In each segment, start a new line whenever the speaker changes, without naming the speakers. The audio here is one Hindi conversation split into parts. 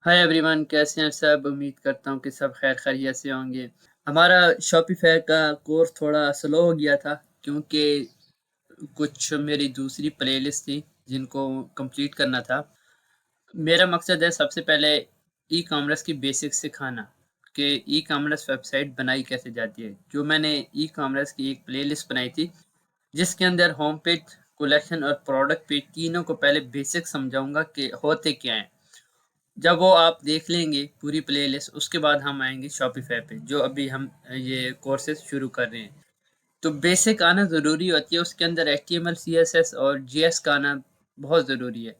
हाय एवरीवन, कैसे हैं सब। उम्मीद करता हूँ कि सब खैर खैरियत से होंगे। हमारा शॉपिफाई का कोर्स थोड़ा स्लो हो गया था क्योंकि कुछ मेरी दूसरी प्लेलिस्ट थी जिनको कंप्लीट करना था। मेरा मकसद है सबसे पहले ई कॉमर्स की बेसिक्स सिखाना कि ई कॉमर्स वेबसाइट बनाई कैसे जाती है। जो मैंने ई कॉमर्स की एक प्लेलिस्ट बनाई थी जिसके अंदर होम पेज, कलेक्शन और प्रोडक्ट पेज तीनों को पहले बेसिक समझाऊंगा कि होते क्या हैं। जब वो आप देख लेंगे पूरी प्लेलिस्ट, उसके बाद हम आएंगे शॉपिफाई पे जो अभी हम ये कोर्सेज शुरू कर रहे हैं। तो बेसिक आना ज़रूरी होती है, उसके अंदर HTML CSS और JS का आना बहुत ज़रूरी है।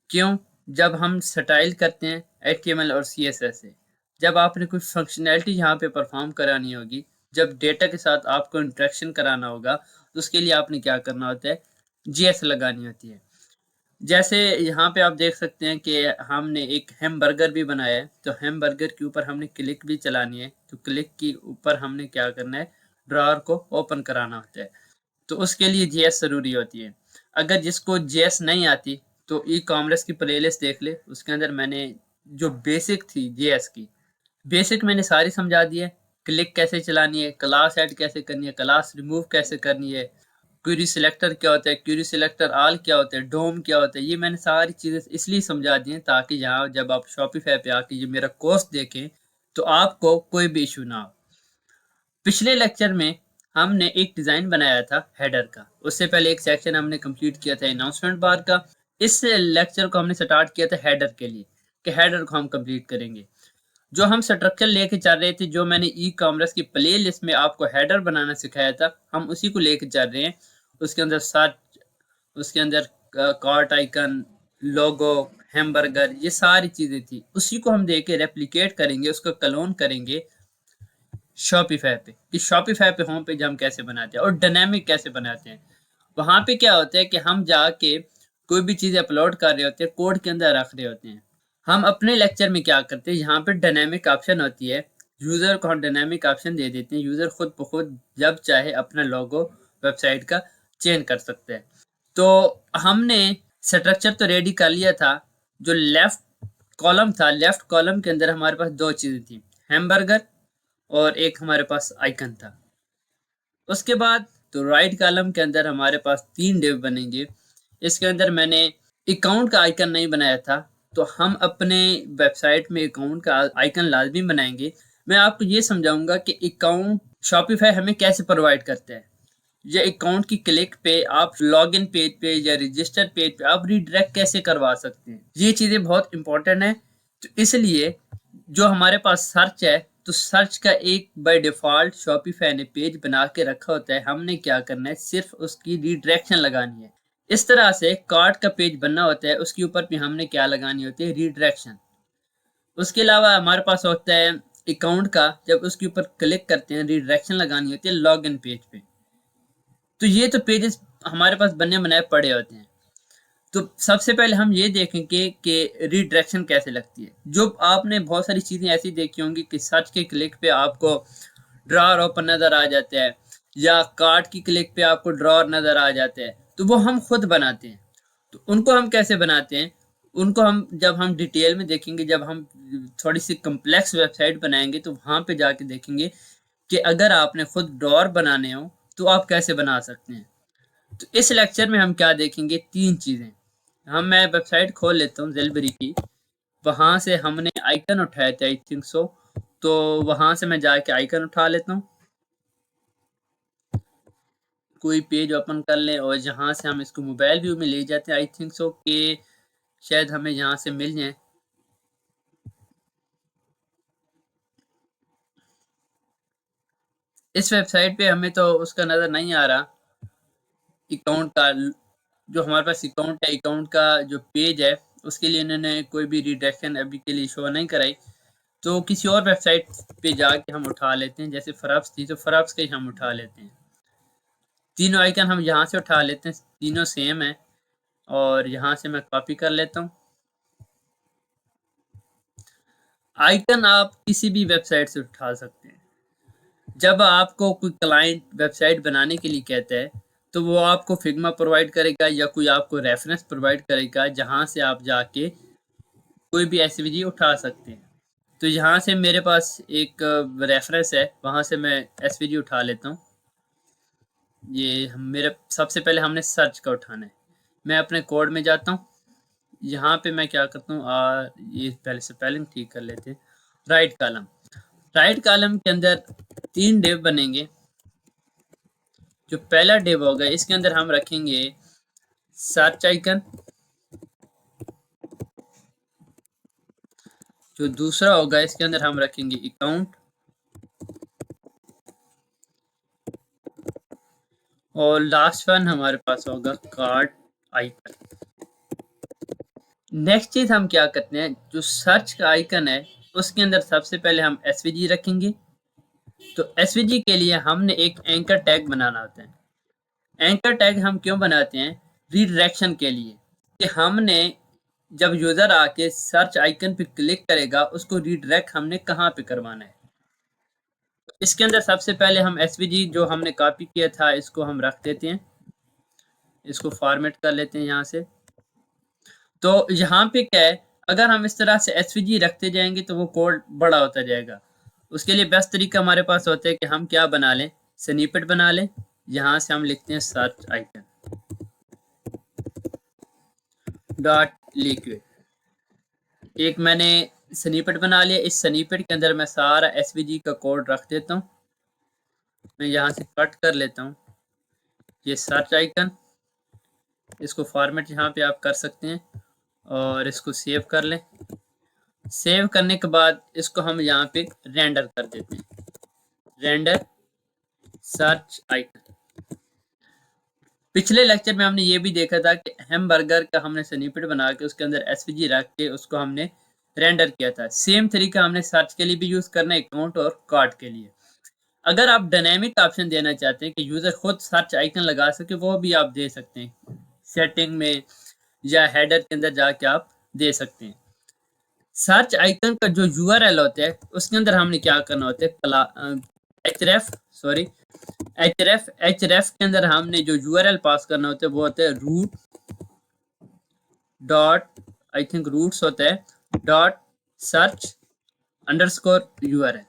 क्यों? जब हम स्टाइल करते हैं HTML और CSS से, जब आपने कोई फंक्शनैलिटी यहाँ पे परफॉर्म करानी होगी, जब डेटा के साथ आपको इंटरेक्शन कराना होगा, तो उसके लिए आपने क्या करना होता है, JS लगानी होती है। जैसे यहाँ पे आप देख सकते हैं कि हमने एक हैमबर्गर भी बनाया है, तो हैमबर्गर के ऊपर हमने क्लिक भी चलानी है, तो क्लिक के ऊपर हमने क्या करना है, ड्रॉअर को ओपन कराना होता है। तो उसके लिए जेएस ज़रूरी होती है। अगर जिसको जेएस नहीं आती तो ई कॉमर्स की प्लेलिस्ट देख ले, उसके अंदर मैंने जो बेसिक थी जेएस की, बेसिक मैंने सारी समझा दी है। क्लिक कैसे चलानी है, क्लास ऐड कैसे करनी है, क्लास रिमूव कैसे करनी है, क्वेरी सिलेक्टर क्या होता है, क्वेरी सिलेक्टर ऑल क्या होता है, डोम क्या होता है, ये मैंने सारी चीज़ें इसलिए समझा दी हैं ताकि यहाँ जब आप शॉपिफाई पे आके ये मेरा कोर्स देखें तो आपको कोई भी इशू ना हो। पिछले लेक्चर में हमने एक डिज़ाइन बनाया था हेडर का, उससे पहले एक सेक्शन हमने कंप्लीट किया था अनाउंसमेंट बार का। इस लेक्चर को हमने स्टार्ट किया था हेडर के लिए कि हेडर को हम कंप्लीट करेंगे। जो हम स्ट्रक्चर लेके चल रहे थे, जो मैंने ई कॉमर्स की प्ले लिस्ट में आपको हेडर बनाना सिखाया था, हम उसी को लेके चल रहे हैं। उसके अंदर सर्च, उसके अंदर कार्ट आइकन, लोगो, हैमबर्गर, ये सारी चीज़ें थी, उसी को हम देके रेप्लिकेट करेंगे, उसको क्लोन करेंगे शॉपिफाई पे कि शॉपिफाई पे होम पेज हम कैसे बनाते हैं और डायनामिक कैसे बनाते हैं। वहां पे क्या होता है कि हम जाके कोई भी चीज़ अपलोड कर रहे होते हैं, कोड के अंदर रख रहे होते हैं। हम अपने लेक्चर में क्या करते हैं, यहाँ पे डायनामिक ऑप्शन होती है, यूज़र को हम डायनामिक ऑप्शन दे देते हैं। यूज़र खुद ब खुद जब चाहे अपना लोगो वेबसाइट का चेंज कर सकते हैं। तो हमने स्ट्रक्चर तो रेडी कर लिया था। जो लेफ्ट कॉलम था, लेफ्ट कॉलम के अंदर हमारे पास दो चीज़ें थी, हैमबर्गर और एक हमारे पास आइकन था। उसके बाद तो राइट कॉलम के अंदर हमारे पास तीन डिव बनेंगे। इसके अंदर मैंने अकाउंट का आइकन नहीं बनाया था, तो हम अपने वेबसाइट में अकाउंट का आइकन लाजमी बनाएंगे। मैं आपको ये समझाऊंगा कि अकाउंट शॉपिफाई हमें कैसे प्रोवाइड करता है। ये अकाउंट की क्लिक पे आप लॉगिन पेज पे या रजिस्टर पेज पे आप रीडायरेक्ट कैसे करवा सकते हैं, ये चीज़ें बहुत इंपॉर्टेंट है। तो इसलिए जो हमारे पास सर्च है, तो सर्च का एक बाय डिफ़ॉल्ट शॉपिफाई ने पेज बना के रखा होता है। हमने क्या करना है, सिर्फ उसकी रीडायरेक्शन लगानी है। इस तरह से कार्ट का पेज बनना होता है, उसके ऊपर भी हमने क्या लगानी होती है, रीडायरेक्शन। उसके अलावा हमारे पास होता है अकाउंट का, जब उसके ऊपर क्लिक करते हैं रीडायरेक्शन लगानी होती है लॉगिन पेज पे। तो ये तो पेजेस हमारे पास बने बनाए पड़े होते हैं। तो सबसे पहले हम ये देखेंगे कि रीडायरेक्शन कैसे लगती है। जो आपने बहुत सारी चीज़ें ऐसी देखी होंगी कि सर्च के क्लिक पे आपको ड्रॉअर ओपन नज़र आ जाता है, या कार्ट की क्लिक पे आपको ड्रॉअर नज़र आ जाता है, तो वो हम खुद बनाते हैं। तो उनको हम कैसे बनाते हैं, उनको हम जब हम डिटेल में देखेंगे, जब हम थोड़ी सी कम्प्लेक्स वेबसाइट बनाएंगे, तो वहाँ पे जाके देखेंगे कि अगर आपने खुद ड्रॉअर बनाने हो तो आप कैसे बना सकते हैं। तो इस लेक्चर में हम क्या देखेंगे, तीन चीज़ें। हम मैं वेबसाइट खोल लेता हूँ जेलबरी की, वहाँ से हमने आइकन उठाया था आई थिंक सो, तो वहाँ से मैं जाके आइकन उठा लेता हूँ, कोई पेज ओपन कर लें और जहाँ से हम इसको मोबाइल व्यू में ले जाते हैं, आई थिंक सो कि शायद हमें यहाँ से मिल जाए। इस वेबसाइट पे हमें तो उसका नज़र नहीं आ रहा अकाउंट का। जो हमारे पास अकाउंट है, अकाउंट का जो पेज है, उसके लिए इन्होंने कोई भी रिडायरेक्शन अभी के लिए शो नहीं कराई। तो किसी और वेबसाइट पे जाके हम उठा लेते हैं, जैसे फराब्स थी तो फराब्स के ही हम उठा लेते हैं। तीनों आइकन हम यहाँ से उठा लेते हैं, तीनों सेम है, और यहाँ से मैं कॉपी कर लेता हूँ। आइकन आप किसी भी वेबसाइट से उठा सकते हैं। जब आपको कोई क्लाइंट वेबसाइट बनाने के लिए कहता है, तो वो आपको फिग्मा प्रोवाइड करेगा या कोई आपको रेफरेंस प्रोवाइड करेगा, जहाँ से आप जाके कोई भी एसवीजी उठा सकते हैं। तो यहाँ से मेरे पास एक रेफरेंस है, वहाँ से मैं एसवीजी उठा लेता हूँ। ये मेरे सबसे पहले हमने सर्च का उठाना है। मैं अपने कोड में जाता हूँ, यहाँ पे मैं क्या करता हूँ, ये पहले हम ठीक कर लेते हैं। राइट कॉलम, राइट कॉलम के अंदर 3 डिव बनेंगे। जो पहला डिव होगा इसके अंदर हम रखेंगे सर्च आइकन। जो दूसरा होगा इसके अंदर हम रखेंगे अकाउंट। और लास्ट वन हमारे पास होगा कार्ड आइकन। नेक्स्ट चीज हम क्या करते हैं, जो सर्च का आइकन है उसके अंदर सबसे पहले हम एसवीजी रखेंगे। तो एसवीजी के लिए हमने एक एंकर टैग बनाना होता है। एंकर टैग हम क्यों बनाते हैं, रीडायरेक्शन के लिए, कि हमने जब यूजर आके सर्च आइकन पे क्लिक करेगा उसको रीडायरेक्ट हमने कहाँ पे करवाना है। इसके अंदर सबसे पहले हम एसवीजी जो हमने कॉपी किया था इसको हम रख देते हैं, इसको फॉर्मेट कर लेते हैं यहाँ से। तो यहाँ पे क्या है, अगर हम इस तरह से एसवीजी रखते जाएंगे तो वो कोड बड़ा होता जाएगा। उसके लिए बेस्ट तरीका हमारे पास होता है कि हम क्या बना लें, स्निपेट बना लें। यहाँ से हम लिखते हैं सर्च आइकन डॉट लिक्विड। एक मैंने स्निपेट बना लिया। इस स्निपेट के अंदर मैं सारा एसवीजी का कोड रख देता हूँ। मैं यहाँ से कट कर लेता हूँ ये सर्च आइकन, इसको फॉर्मेट यहाँ पे आप कर सकते हैं और इसको सेव कर लें। सेव करने के बाद इसको हम यहाँ पे रेंडर कर देते हैं, रेंडर सर्च आइकन। पिछले लेक्चर में हमने ये भी देखा था कि हैमबर्गर का हमने स्निपेट बना के उसके अंदर एसवीजी रख के उसको हमने रेंडर किया था। सेम तरीका हमने सर्च के लिए भी यूज करना है, अकाउंट और कार्ड के लिए। अगर आप डायनेमिक ऑप्शन देना चाहते हैं कि यूजर खुद सर्च आइकन लगा सके, वो भी आप दे सकते हैं सेटिंग में, या हेडर के अंदर जाके आप दे सकते हैं। सर्च आइकन का जो यूआरएल होता है उसके अंदर हमने क्या करना होता है, एचरेफ के अंदर हमने जो यूआरएल पास करना होता है वो होता है route dot, I think routes होता है डॉट सर्च अंडरस्कोर यूआरएल।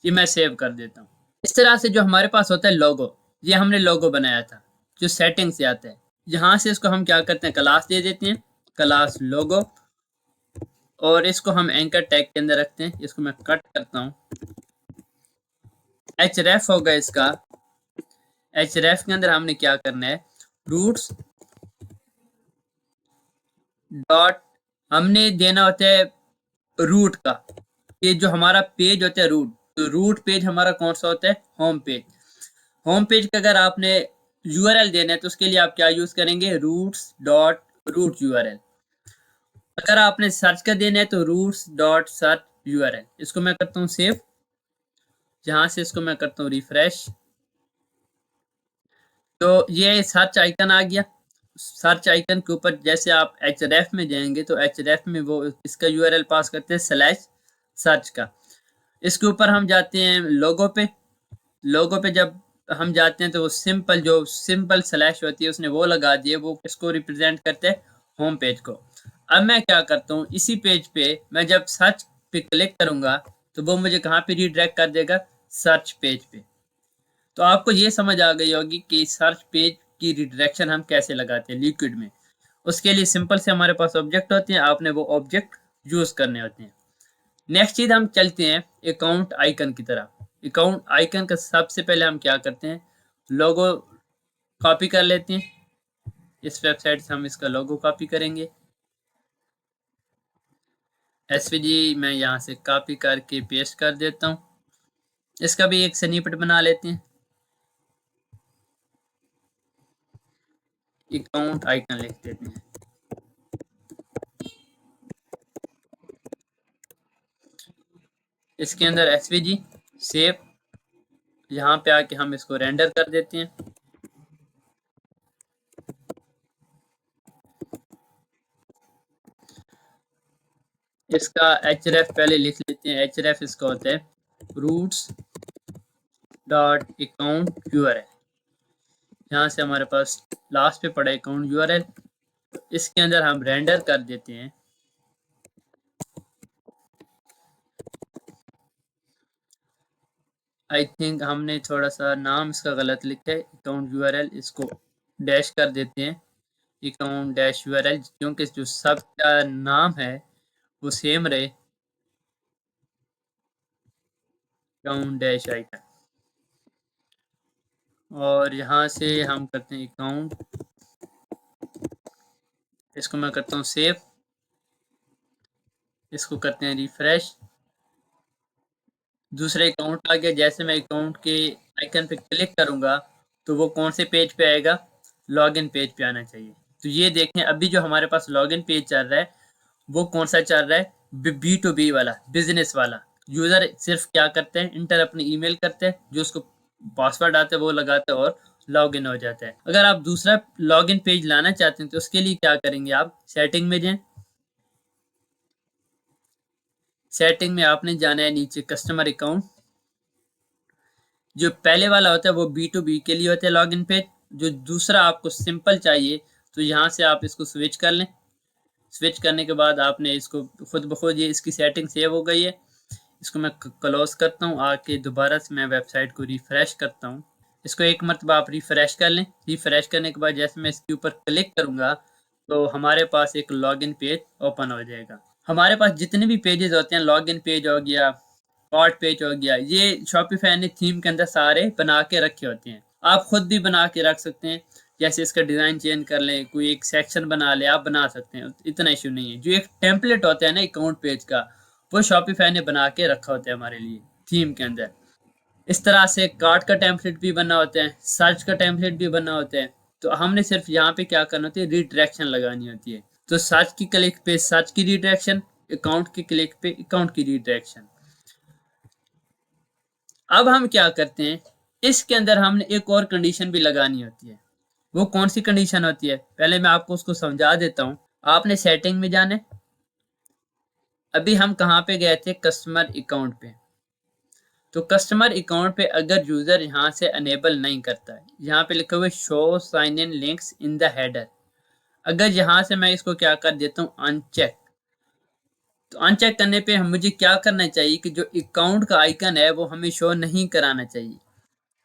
ये मैं सेव कर देता हूँ। इस तरह से जो हमारे पास होता है लोगो, ये हमने लोगो बनाया था जो सेटिंग से आता है। यहाँ से इसको हम क्या करते हैं, क्लास दे देते हैं, क्लास लोगो, और इसको हम एंकर टैग के अंदर रखते हैं। इसको मैं कट करता हूँ। एचरेफ होगा इसका। एचरेफ के अंदर हमने क्या करना है, रूट्स डॉट, हमने देना होता है रूट का। ये जो हमारा पेज होता है रूट, तो रूट पेज हमारा कौन सा होता है, होम पेज। होम पेज का अगर आपने यूआरएल देना है तो उसके लिए आप क्या यूज करेंगे, रूट्स डॉट रूट यूआरएल। अगर आपने सर्च का देना है तो रूट्स डॉट सर्च यूआरएल। इसको मैं करता हूँ सेव। जहां से इसको मैं करता हूँ रिफ्रेश, तो ये सर्च आइकन आ गया। सर्च आइकन के ऊपर जैसे आप एचरेफ में जाएंगे तो एचरेफ में वो इसका यूआरएल पास करते हैं स्लैश सर्च का। इसके ऊपर हम जाते हैं लोगो पे। लोगो पे जब हम जाते हैं तो वो सिंपल, जो सिंपल स्लैश होती है उसने वो लगा दिए, वो किसको रिप्रेजेंट करते हैं, होम पेज को। अब मैं क्या करता हूँ, इसी पेज पे मैं जब सर्च पे क्लिक करूंगा तो वो मुझे कहाँ पे रिडायरेक्ट कर देगा, सर्च पेज पे। तो आपको ये समझ आ गई होगी कि सर्च पेज की रिडायरेक्शन हम कैसे लगाते हैं लिक्विड में। उसके लिए सिंपल से हमारे पास ऑब्जेक्ट होते हैं, आपने वो ऑब्जेक्ट यूज करने होते हैं। नेक्स्ट चीज हम चलते हैं अकाउंट आइकन की तरफ। अकाउंट आइकन का सबसे पहले हम क्या करते हैं, लोगो कॉपी कर लेते हैं। इस वेबसाइट से हम इसका लोगो कॉपी करेंगे। एसवीजी मैं यहाँ से कॉपी करके पेस्ट कर देता हूँ। इसका भी एक स्निपेट बना लेते हैं, अकाउंट आइकन लिख देते हैं। इसके अंदर एसवीजी सेव, यहाँ पे आके हम इसको रेंडर कर देते हैं। इसका एचरेफ पहले लिख लेते हैं। एचरेफ इसका होता है रूट्स डॉट अकाउंट यूआरएल। यहाँ से हमारे पास लास्ट पे पड़ा अकाउंट यूआरएल, इसके अंदर हम रेंडर कर देते हैं आई थिंक हमने थोड़ा सा नाम इसका गलत लिखा है, अकाउंट यूआरएल, इसको डैश कर देते हैं, अकाउंट डैश यूआरएल, क्योंकि जो सब का नाम है वो सेम रहे, अकाउंट डैश आइकन। और यहाँ से हम करते हैं अकाउंट, इसको मैं करता हूँ सेव, इसको करते हैं रिफ्रेश, दूसरे अकाउंट आ गया। जैसे मैं अकाउंट के आइकन पे क्लिक करूंगा तो वो कौन से पेज पे आएगा, लॉगिन पेज पे आना चाहिए। तो ये देखें अभी जो हमारे पास लॉगिन पेज चल रहा है वो कौन सा चल रहा है, B2B वाला, बिजनेस वाला। यूजर सिर्फ क्या करते हैं, इंटर अपनी ईमेल करते हैं, जो उसको पासवर्ड आता है वो लगाते हैं और लॉगिन हो जाता है। अगर आप दूसरा लॉगिन पेज लाना चाहते हैं तो उसके लिए क्या करेंगे, आप सेटिंग में जाएं, सेटिंग में आपने जाना है नीचे कस्टमर अकाउंट, जो पहले वाला होता है वो B2B के लिए होता है लॉगिन पेज, जो दूसरा आपको सिंपल चाहिए तो यहाँ से आप इसको स्विच कर लें। स्विच करने के बाद आपने इसको खुद ब खुद ये इसकी सेटिंग सेव हो गई है। इसको मैं क्लोज करता हूँ, आके दोबारा से मैं वेबसाइट को रिफ्रेश करता हूँ। इसको एक मरतबा आप रिफ्रेश कर लें। रिफ्रेश करने के बाद जैसे मैं इसके ऊपर क्लिक करूँगा तो हमारे पास एक लॉगिन पेज ओपन हो जाएगा। हमारे पास जितने भी पेजेस होते हैं, लॉगिन पेज हो गया, कार्ट पेज हो गया, ये शॉपिफाई ने थीम के अंदर सारे बना के रखे होते हैं। आप खुद भी बना के रख सकते हैं, जैसे इसका डिज़ाइन चेंज कर लें, कोई एक सेक्शन बना ले, आप बना सकते हैं, इतना इशू नहीं है। जो एक टेम्पलेट होता है ना अकाउंट पेज का, वो शॉपिफाई ने बना के रखा होता है हमारे लिए थीम के अंदर। इस तरह से कार्ट का टेम्पलेट भी बना होता है, सर्च का टेम्पलेट भी बना होता है। तो हमने सिर्फ यहाँ पे क्या करना होती है, रिडायरेक्शन लगानी होती है। तो सर्च की क्लिक पे सर्च की रिडायरेक्शन, अकाउंट की क्लिक पे अकाउंट की रिडायरेक्शन। अब हम क्या करते हैं, इसके अंदर हमने एक और कंडीशन भी लगानी होती है। वो कौन सी कंडीशन होती है, पहले मैं आपको उसको समझा देता हूँ। आपने सेटिंग में जाने, अभी हम कहाँ पे गए थे, कस्टमर अकाउंट पे। तो कस्टमर अकाउंट पे अगर यूजर यहाँ से अनेबल नहीं करता है, यहाँ पे लिखा हुआ है show sign in links in the header, अगर यहाँ से मैं इसको क्या कर देता हूँ अनचेक, तो अनचेक करने पे हम मुझे क्या करना चाहिए कि जो अकाउंट का आइकन है वो हमें शो नहीं कराना चाहिए।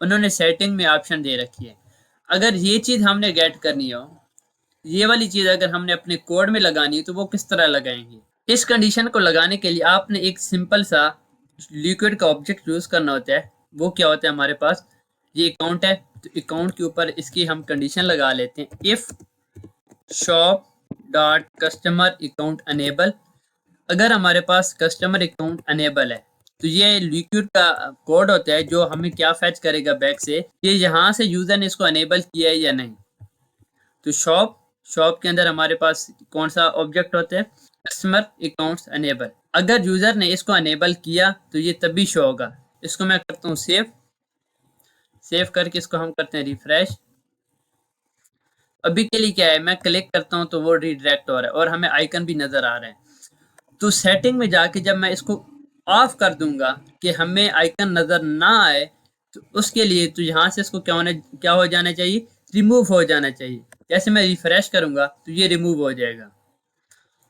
उन्होंने सेटिंग में ऑप्शन दे रखी है। अगर ये चीज़ हमने गेट करनी हो, ये वाली चीज़ अगर हमने अपने कोड में लगानी है तो वो किस तरह लगाएंगे। इस कंडीशन को लगाने के लिए आपने एक सिंपल सा लिक्विड का ऑब्जेक्ट यूज करना होता है। वो क्या होता है, हमारे पास ये अकाउंट है तो अकाउंट के ऊपर इसकी हम कंडीशन लगा लेते हैं, if shop dot customer account enable. अगर हमारे पास कस्टमर अकाउंट अनेबल है तो ये लिक्विड का कोड होता है जो हमें क्या फैच करेगा बैक से, ये यहाँ से यूजर ने इसको अनेबल किया है या नहीं। तो शॉप के अंदर हमारे पास कौन सा ऑब्जेक्ट होता है, कस्टमर अकाउंट्स अनेबल। अगर यूजर ने इसको अनेबल किया तो ये तभी शो होगा। इसको मैं करता हूँ सेव, सेव करके इसको हम करते हैं रिफ्रेश। अभी के लिए क्या है, मैं क्लिक करता हूँ तो वो रिडायरेक्ट हो रहा है और हमें आइकन भी नजर आ रहा है। तो सेटिंग में जाके जब मैं इसको ऑफ कर दूंगा कि हमें आइकन नजर ना आए, तो उसके लिए तो यहाँ से इसको क्या हो जाना चाहिए, रिमूव हो जाना चाहिए। जैसे मैं रिफ्रेश करूंगा तो ये रिमूव हो जाएगा,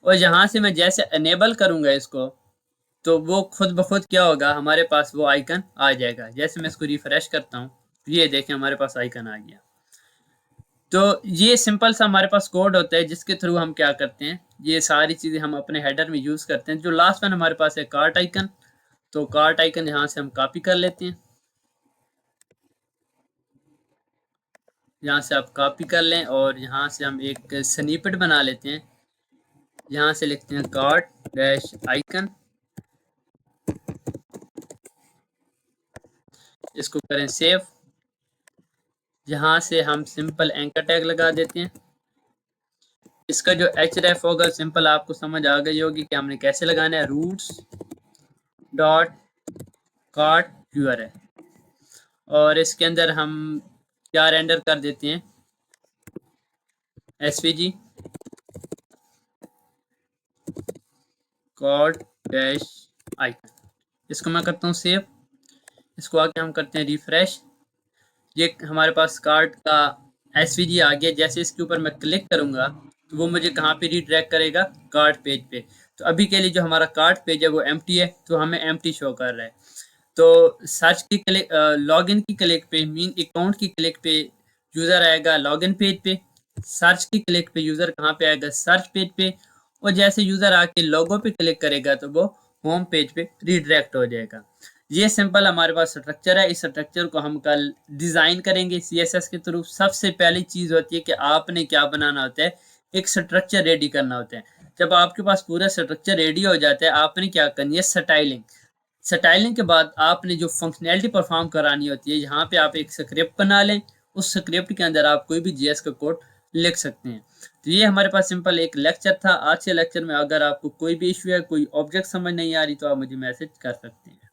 और यहाँ से मैं जैसे अनेबल करूंगा इसको तो वो खुद ब खुद क्या होगा, हमारे पास वो आइकन आ जाएगा। जैसे मैं इसको रिफ्रेश करता हूँ तो ये देखें हमारे पास आइकन आ गया। तो ये सिंपल सा हमारे पास कोड होता है जिसके थ्रू हम क्या करते हैं, ये सारी चीज़ें हम अपने हेडर में यूज़ करते हैं। जो लास्ट वन हमारे पास है कार्ट आइकन, तो कार्ट आइकन यहाँ से हम कॉपी कर लेते हैं, यहाँ से आप कॉपी कर लें और यहाँ से हम एक स्निपेट बना लेते हैं। यहाँ से लिखते हैं कार्ट डैश आइकन, इसको करें सेव। यहाँ से हम सिंपल एंकर टैग लगा देते हैं। इसका जो href होगा सिंपल आपको समझ आ गई होगी कि हमने कैसे लगाना है, रूट्स डॉट कार्ट यूआरएल, और इसके अंदर हम क्या रेंडर कर देते हैं, svg कार्ट डैश आइकन। इसको मैं करता हूँ सेव, इसको आके हम करते हैं रिफ्रेश। ये हमारे पास कार्ट का svg आ गया। जैसे इसके ऊपर मैं क्लिक करूंगा तो वो मुझे कहाँ पे रीडायरेक्ट करेगा, कार्ट पेज पे। तो अभी के लिए जो हमारा कार्ट पेज है वो एम्प्टी है, तो हमें एम्प्टी शो कर रहा है। तो सर्च की क्लिक, लॉगिन की क्लिक पे, मीन अकाउंट की क्लिक पे यूजर आएगा लॉगिन पेज पे। सर्च की क्लिक पे यूजर कहाँ पे आएगा? सर्च पेज पे। और जैसे यूजर आके लोगो पे क्लिक करेगा तो वो होम पेज पे रिडायरेक्ट हो जाएगा। ये सिंपल हमारे पास स्ट्रक्चर है। इस स्ट्रक्चर को हम कल डिजाइन करेंगे सीएसएस के थ्रू। सबसे पहली चीज होती है कि आपने क्या बनाना होता है, एक स्ट्रक्चर रेडी करना होता है। जब आपके पास पूरा स्ट्रक्चर रेडी हो जाता है, आपने क्या करनी है, स्टाइलिंग। स्टाइलिंग के बाद आपने जो फंक्शनैलिटी परफॉर्म करानी होती है, यहाँ पे आप एक स्क्रिप्ट बना लें। उस स्क्रिप्ट के अंदर आप कोई भी जीएस का कोड लिख सकते हैं। तो ये हमारे पास सिंपल एक लेक्चर था। आज के लेक्चर में अगर आपको कोई भी इश्यू है, कोई ऑब्जेक्ट समझ नहीं आ रही, तो आप मुझे मैसेज कर सकते हैं।